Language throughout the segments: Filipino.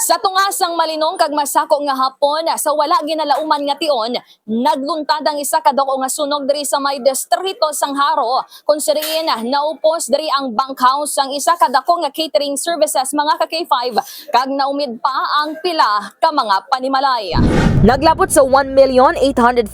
Sa tungasang malinong kag masako nga hapon sa wala ginalauman nga tion, nagluntad ang isa ka dako nga sunog diri sa may distrito sang Jaro. Kung siriin naupos diri ang bunkhouse ang isa ka dako nga catering services mga ka K5 kag naumid pa ang pila ka mga panimalay. Naglapot sa 1,845,000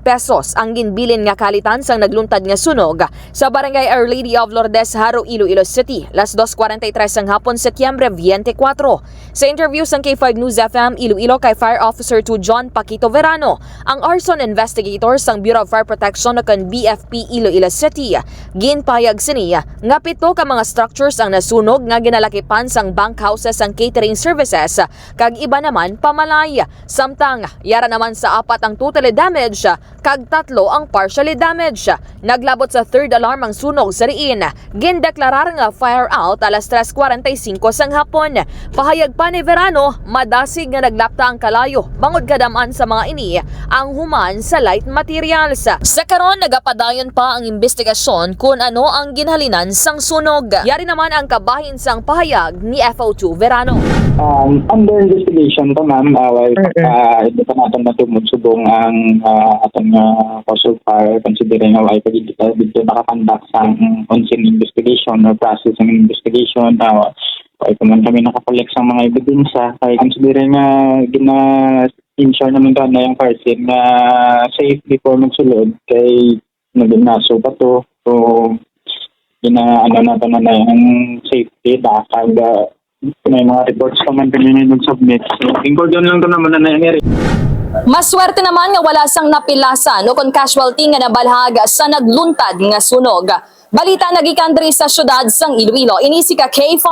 pesos ang ginbilin nga kalitan sang nagluntad nga sunog sa barangay Our Lady of Lourdes, Jaro, Iloilo City, las 2:43 ng hapon, Setyembre 24. Sa interview sa K5 News FM Iloilo kay Fire Officer 2 John Paquito Verano, ang arson investigator sang Bureau of Fire Protection kan BFP Iloilo City, ginpayag siniya nga 7 ka mga structures ang nasunog nga ginalakipan sang bunkhouses ang catering services kag iba naman pamalay. Samtang yara naman sa 4 ang totally damage kag 3 ang partially damage. Naglabot sa third alarm ang sunog sa riin. Gindeklarar nga fire out alas 3:45 sang hapon. Pahayag pa ni Verano, madasig nga naglapta ang kalayo bangod kadamaan sa mga ini ang human sa light materials. Sa karon nagapadayon pa ang investigasyon kung ano ang ginhalinan sang sunog. Yari naman ang kabahin sang pahayag ni FO2 Verano. Under investigation pa ma'am, hindi pa natin natumutsubong ang atong cause of fire considering ay dito nakakandak sa on-scene investigation or process ng investigation. Kaya kung kami nakakolek sa mga ebidensya, kaya considering gina-ensure naman doon na yung fire scene na safe before magsulod, kay naginaso pa to. So, natin na yung safety na kaya may mga reports pa man kanina nag-submit. So, include lang ito naman na nangyari. Maswerte naman nga wala sang napilasan o kon casualty nga nabalhag sa nagluntad nga sunog. Balita nagikan diri sa syudad sang Iloilo. Ini si ka K5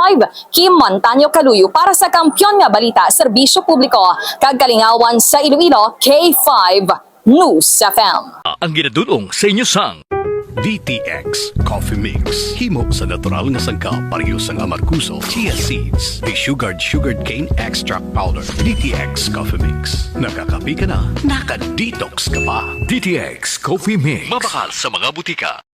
Kim Montaño Caluyo para sa Kampiyon nga Balita, Serbisyo Publiko kag Kalingawan sa Iloilo, K5 News FM. Ang ginadulong sa inyo sang DTX Coffee Mix. Himo sa natural nga sangka pareho sang amarkuso, chia seeds, sugared cane extract powder. DTX Coffee Mix. Nakakapi ka na, naka-detox ka pa. DTX Coffee Mix. Mabakal sa mga butika.